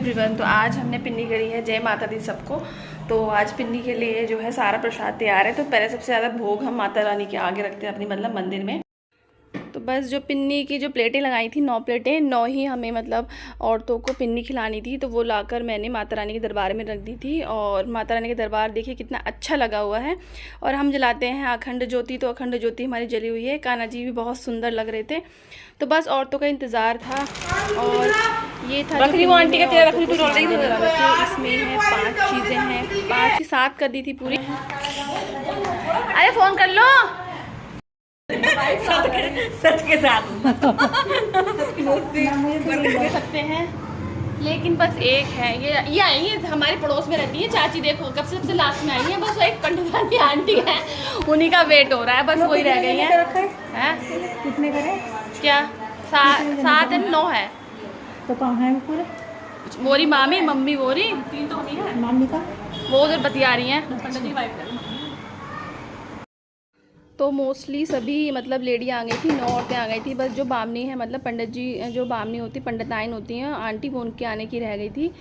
Everyone. तो आज हमने पिन्नी करी है। जय माता दी सबको। तो आज पिन्नी के लिए जो है सारा प्रसाद तैयार है। तो पहले सबसे ज़्यादा भोग हम माता रानी के आगे रखते हैं अपनी मतलब मंदिर में। तो बस जो पिन्नी की जो प्लेटें लगाई थी 9 प्लेटें, 9 ही हमें मतलब औरतों को पिन्नी खिलानी थी। तो वो लाकर मैंने माता रानी के दरबार में रख दी थी। और माता रानी के दरबार देखिए कितना अच्छा लगा हुआ है। और हम जलाते हैं अखंड ज्योति। तो अखंड ज्योति हमारी जली हुई है। कान्हा जी भी बहुत सुंदर लग रहे थे। तो बस औरतों का इंतज़ार था। और ये था रखनी वो आंटी का तेरा रखनी तो इसमें है 5 चीज़ें हैं, 5 से 7 कर दी थी पूरी। अरे फ़ोन कर लो सच के साथ सकते हैं। लेकिन बस एक है, ये आई है हमारे पड़ोस में रहती है चाची। देखो कब से सबसे लास्ट में आई है। बस एक पंडित आंटी है, उन्हीं का वेट हो रहा है। बस वही रह गई है। कितने करे क्या 7 दिन 9 है। तो कहाँ है पूरे? मोरी मामी मम्मी बोरी 3 तो नहीं है। मामी का वो उधर बतिया रही हैं। तो मोस्टली सभी मतलब लेडी आ गई थी, 9 औरतें आ गई थी। बस जो बामनी है मतलब पंडित जी, जो बामनी होती पंडिताइन होती हैं आंटी, वो उनके आने की रह गई थी।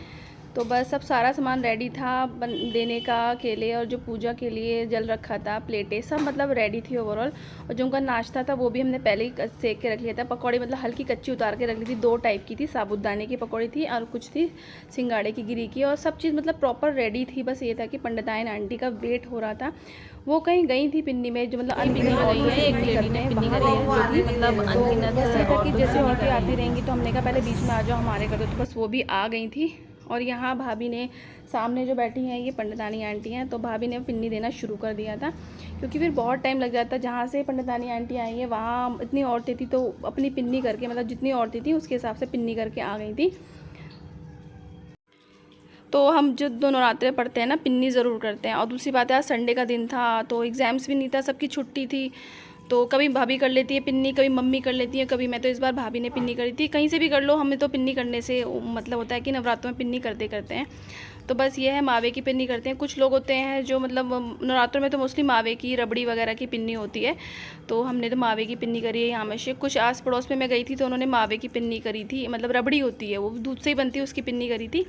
तो बस सब सारा सामान रेडी था देने का। केले और जो पूजा के लिए जल रखा था, प्लेटें सब मतलब रेडी थी ओवरऑल। और जो उनका नाश्ता था वो भी हमने पहले ही सेक के रख लिया था। पकौड़े मतलब हल्की कच्ची उतार के रख ली थी। 2 टाइप की थी, साबुदाने की पकौड़ी थी और कुछ थी सिंगाड़े की गिरी की। और सब चीज़ मतलब प्रॉपर रेडी थी। बस ये था कि पंडिताइन आंटी का वेट हो रहा था। वो कहीं गई थी पिन्नी में, जो मतलब पिन्नी गई है एक लेडी ने पिन्नी कर रही है मतलब अनगिनत। बस ये था कि जैसे औरतें आती रहेंगी तो हमने कहा पहले बीच में आ जाओ हमारे कर दो। तो बस वो भी आ गई थी। और यहाँ भाभी ने सामने जो बैठी हैं ये पंडितानी आंटी हैं। तो भाभी ने पिन्नी देना शुरू कर दिया था, क्योंकि फिर बहुत टाइम लग जाता। जहाँ से पंडितानी आंटी आई है वहाँ इतनी औरतें थी, तो अपनी पिन्नी करके मतलब जितनी औरतें थी उसके हिसाब से पिन्नी करके आ गई थी। तो हम जो दोनों नवरात्रे पढ़ते हैं ना, पिन्नी ज़रूर करते हैं। और दूसरी बात है आज संडे का दिन था, तो एग्ज़ाम्स भी नहीं था, सबकी छुट्टी थी। तो कभी भाभी कर लेती है पिन्नी, कभी मम्मी कर लेती है, कभी मैं। तो इस बार भाभी ने पिन्नी करी थी। कहीं से भी कर लो, हमें तो पिन्नी करने से मतलब होता है कि नवरात्रों में पिन्नी करते करते हैं। तो बस ये है, मावे की पिन्नी करते हैं। कुछ लोग होते हैं जो मतलब नवरात्रों में तो मोस्टली मावे की, रबड़ी वगैरह की पिन्नी होती है। तो हमने तो मावे की पिन्नी करी है यहाँ में से। कुछ आस पड़ोस में मैं गई थी तो उन्होंने मावे की पिन्नी करी थी, मतलब रबड़ी होती है वो दूध से ही बनती है, उसकी पिन्नी करी थी।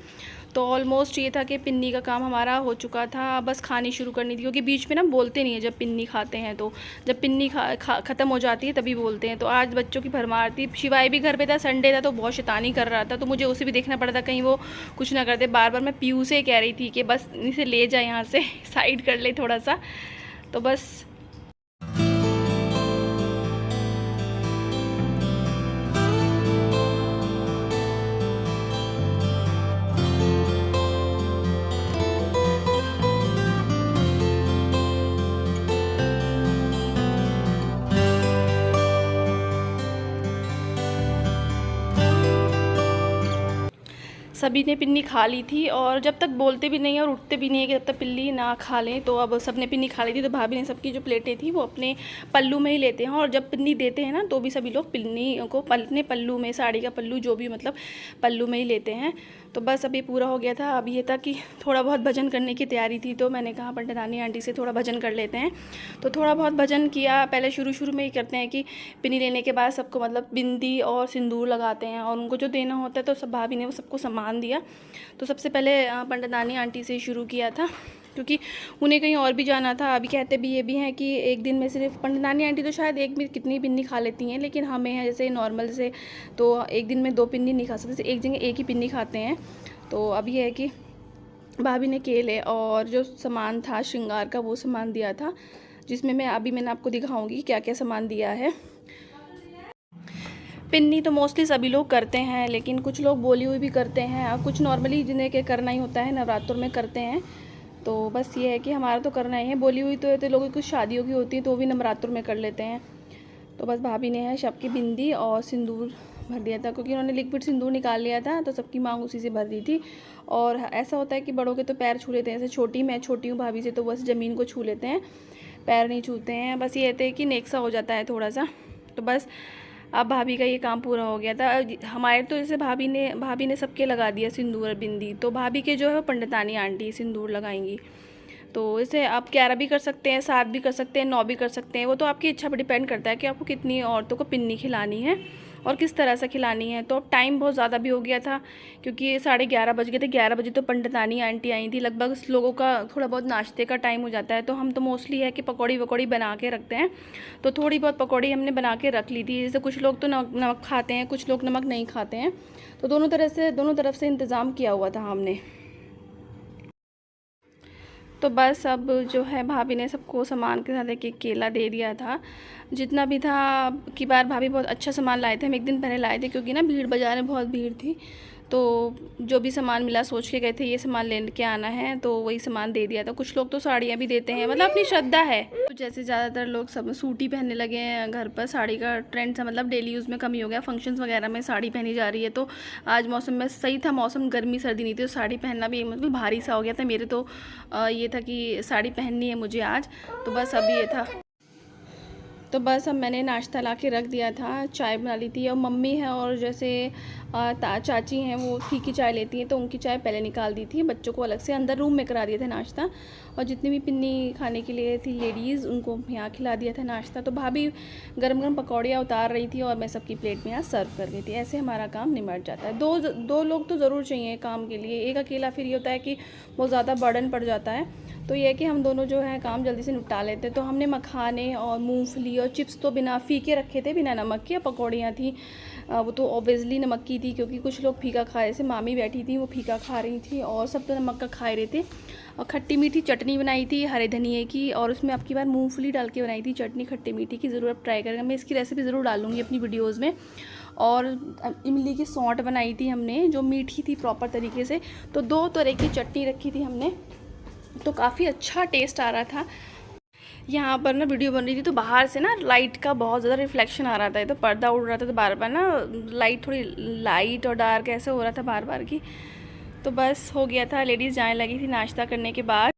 तो ऑलमोस्ट ये था कि पिन्नी का काम हमारा हो चुका था। बस खानी शुरू करनी थी, क्योंकि बीच में ना बोलते नहीं है जब पिन्नी खाते हैं। तो जब पिन्नी ख़त्म हो जाती है तभी बोलते हैं। तो आज बच्चों की भरमार थी। शिवाय भी घर पे था, संडे था, तो बहुत शैतानी कर रहा था। तो मुझे उसे भी देखना पड़ा था कहीं वो कुछ ना करते। बार बार मैं पीयू से कह रही थी कि बस इसे ले जाए यहाँ से साइड कर ले थोड़ा सा। तो बस सभी ने पिन्नी खा ली थी। और जब तक बोलते भी नहीं और उठते भी नहीं है कि जब तक पिल्ली ना खा लें, तो अब सब ने पिन्नी खा ली थी। तो भाभी ने सबकी जो प्लेटें थी वो अपने पल्लू में ही लेते हैं। और जब पिन्नी देते हैं ना तो भी सभी लोग पिन्नी को अपने पल्लू में, साड़ी का पल्लू जो भी मतलब पल्लू में ही लेते हैं। तो बस अभी पूरा हो गया था। अब ये था कि थोड़ा बहुत भजन करने की तैयारी थी। तो मैंने कहा पंडितानी आंटी से थोड़ा भजन कर लेते हैं। तो थोड़ा बहुत भजन किया। पहले शुरू में ही करते हैं कि पिन्नी लेने के बाद सबको मतलब बिंदी और सिंदूर लगाते हैं, और उनको जो देना होता है। तो सब भाभी ने वो सबको सामान दिया। तो सबसे पहले पंडितानी आंटी से शुरू किया था, क्योंकि उन्हें कहीं और भी जाना था। अभी कहते भी ये भी हैं कि एक दिन में सिर्फ पंडितानी आंटी तो शायद एक भी कितनी पिन्नी खा लेती हैं, लेकिन हमें है जैसे नॉर्मल से तो एक दिन में 2 पिन्नी नहीं खा सकते, एक जगह एक ही पिन्नी खाते हैं। तो अब ये है कि भाभी ने केले और जो सामान था श्रृंगार का वो सामान दिया था, जिसमें मैंने आपको दिखाऊंगी क्या क्या सामान दिया है। पिन्नी तो मोस्टली सभी लोग करते हैं, लेकिन कुछ लोग बोली हुई भी करते हैं और कुछ नॉर्मली जिन्हें के करना ही होता है नवरात्रों में करते हैं। तो बस ये है कि हमारा तो करना ही है। बोली हुई तो लोगों की कुछ शादियों की होती है तो वो भी नवरात्रों में कर लेते हैं। तो बस भाभी ने है सबकी बिंदी और सिंदूर भर दिया था, क्योंकि उन्होंने लिक्विड सिंदूर निकाल लिया था तो सबकी मांग उसी से भर दी थी। और ऐसा होता है कि बड़ों के तो पैर छू लेते हैं, जैसे मैं छोटी हूँ भाभी से, तो बस ज़मीन को छू लेते हैं, पैर नहीं छूते हैं। बस ये है कि नेक्सा हो जाता है थोड़ा सा। तो बस अब भाभी का ये काम पूरा हो गया था। हमारे तो जैसे भाभी ने सबके लगा दिया सिंदूर और बिंदी। तो भाभी के जो है पंडितानी आंटी सिंदूर लगाएंगी। तो इसे आप 11 भी कर सकते हैं, 7 भी कर सकते हैं, 9 भी कर सकते हैं। वो तो आपकी इच्छा पर डिपेंड करता है कि आपको कितनी औरतों को पिन्नी खिलानी है। और किस तरह से खिलानी है। तो टाइम बहुत ज़्यादा भी हो गया था क्योंकि 11:30 बज गए थे। 11 बजे तो पंडितानी आंटी आई थी। लगभग लोगों का थोड़ा बहुत नाश्ते का टाइम हो जाता है, तो हम तो मोस्टली है कि पकौड़ी वकौड़ी बना के रखते हैं। तो थोड़ी बहुत पकौड़ी हमने बना के रख ली थी। जैसे कुछ लोग तो नमक खाते हैं, कुछ लोग नमक नहीं खाते हैं, तो दोनों तरफ से इंतज़ाम किया हुआ था हमने। तो बस अब जो है भाभी ने सबको सामान के साथ एक केला दे दिया था, जितना भी था। की बार भाभी बहुत अच्छा सामान लाए थे, हम एक दिन पहले लाए थे क्योंकि ना भीड़ बाज़ार में बहुत भीड़ थी। तो जो भी सामान मिला सोच के गए थे ये सामान लेके आना है, तो वही सामान दे दिया था। कुछ लोग तो साड़ियाँ भी देते हैं, मतलब अपनी श्रद्धा है। तो जैसे ज़्यादातर लोग सब सूटी पहनने लगे हैं घर पर, साड़ी का ट्रेंड सा मतलब डेली यूज़ में कमी हो गया। फंक्शंस वगैरह में साड़ी पहनी जा रही है। तो आज मौसम में सही था, मौसम गर्मी सर्दी नहीं थी, तो साड़ी पहनना भी मतलब भारी सा हो गया था मेरे। तो ये था कि साड़ी पहननी है मुझे आज, तो बस अब ये था। तो बस अब मैंने नाश्ता ला के रख दिया था, चाय बना ली थी। और मम्मी है और जैसे चाची हैं वो फीकी चाय लेती हैं, तो उनकी चाय पहले निकाल दी थी। बच्चों को अलग से अंदर रूम में करा दिया था नाश्ता, और जितनी भी पिन्नी खाने के लिए थी लेडीज़ उनको यहाँ खिला दिया था नाश्ता। तो भाभी गरम गरम पकौड़ियाँ उतार रही थी और मैं सबकी प्लेट में यहाँ सर्व कर रही थी। ऐसे हमारा काम निमट जाता है। दो लोग तो ज़रूर चाहिए काम के लिए, एक अकेला फिर ये होता है कि बहुत ज़्यादा बर्डन पड़ जाता है। तो ये है कि हम दोनों जो है काम जल्दी से निपटा लेते। तो हमने मखाने और मूंगफली और चिप्स तो बिना फीके रखे थे, बिना नमक के। पकौड़ियाँ थी वो तो ऑब्वियसली नमक की थी क्योंकि कुछ लोग फीका खा रहे थे। मामी बैठी थी वो फीका खा रही थी और सब तो नमक का खा रहे थे। और खट्टी मीठी चटनी बनाई थी हरे धनिए की, और उसमें अब की बार मूंगफली डाल के बनाई थी चटनी खट्टी मीठी की। ज़रूर आप ट्राई करेंगे, मैं इसकी रेसिपी ज़रूर डालूँगी अपनी वीडियोज़ में। और इमली की सौंठ बनाई थी हमने जो मीठी थी प्रॉपर तरीके से। तो 2 तरह की चटनी रखी थी हमने, तो काफ़ी अच्छा टेस्ट आ रहा था। यहाँ पर ना वीडियो बन रही थी तो बाहर से ना लाइट का बहुत ज़्यादा रिफ्लेक्शन आ रहा था, तो पर्दा उड़ रहा था, तो बार बार ना लाइट थोड़ी लाइट और डार्क ऐसे हो रहा था बार बार की। तो बस हो गया था, लेडीज़ जाने लगी थी नाश्ता करने के बाद।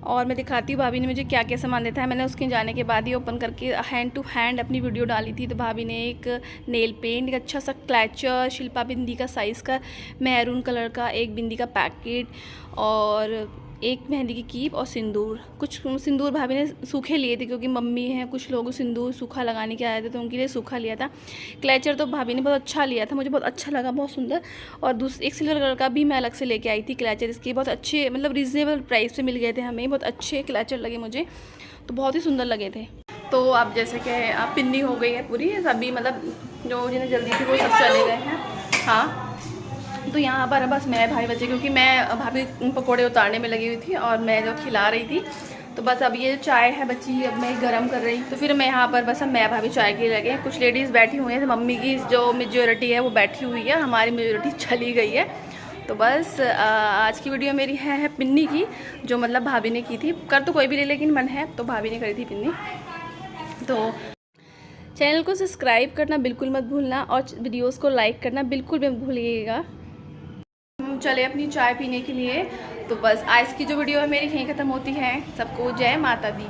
और मैं दिखाती हूँ भाभी ने मुझे क्या क्या सामान देता है। मैंने उसके जाने के बाद ही ओपन करके हैंड टू हैंड अपनी वीडियो डाली थी। तो भाभी ने एक नेल पेंट, एक अच्छा सा क्लैचर, शिल्पा बिंदी का साइज़ का मैरून कलर का एक बिंदी का पैकेट, और एक मेहंदी की कीप और सिंदूर। कुछ सिंदूर भाभी ने सूखे लिए थे क्योंकि मम्मी हैं कुछ लोग सिंदूर सूखा लगाने के आए थे, तो उनके लिए सूखा लिया था। क्लैचर तो भाभी ने बहुत अच्छा लिया था, मुझे बहुत अच्छा लगा, बहुत सुंदर। और एक सिल्वर कलर का भी मैं अलग से लेके आई थी क्लैचर। इसके बहुत अच्छे मतलब रीज़नेबल प्राइस पे मिल गए थे हमें, बहुत अच्छे क्लैचर लगे मुझे, तो बहुत ही सुंदर लगे थे। तो अब जैसे कि पिन्नी हो गई है पूरी, सभी मतलब जो जिन्हें जल्दी थी वो सब चले गए हैं। हाँ, तो यहाँ पर बस मैं भाई बचे क्योंकि मैं भाभी पकोड़े उतारने में लगी हुई थी और मैं जो खिला रही थी। तो बस अब ये चाय है बची, अब मैं गर्म कर रही। तो फिर मैं यहाँ पर बस अब मैं भाभी चाय के लगे। कुछ लेडीज़ बैठी हुई हैं, मम्मी की जो मेजॉरिटी है वो बैठी हुई है, हमारी मेजॉरिटी चली गई है। तो बस आज की वीडियो मेरी है पिन्नी की, जो मतलब भाभी ने की थी। कर तो कोई भी ले लेकिन मन है तो भाभी ने करी थी पिन्नी। तो चैनल को सब्सक्राइब करना बिल्कुल मत भूलना और वीडियोस को लाइक करना बिल्कुल भी मत भूलिएगा। हम चले अपनी चाय पीने के लिए। तो बस आज की जो वीडियो है मेरी यहीं ख़त्म होती है। सबको जय माता दी।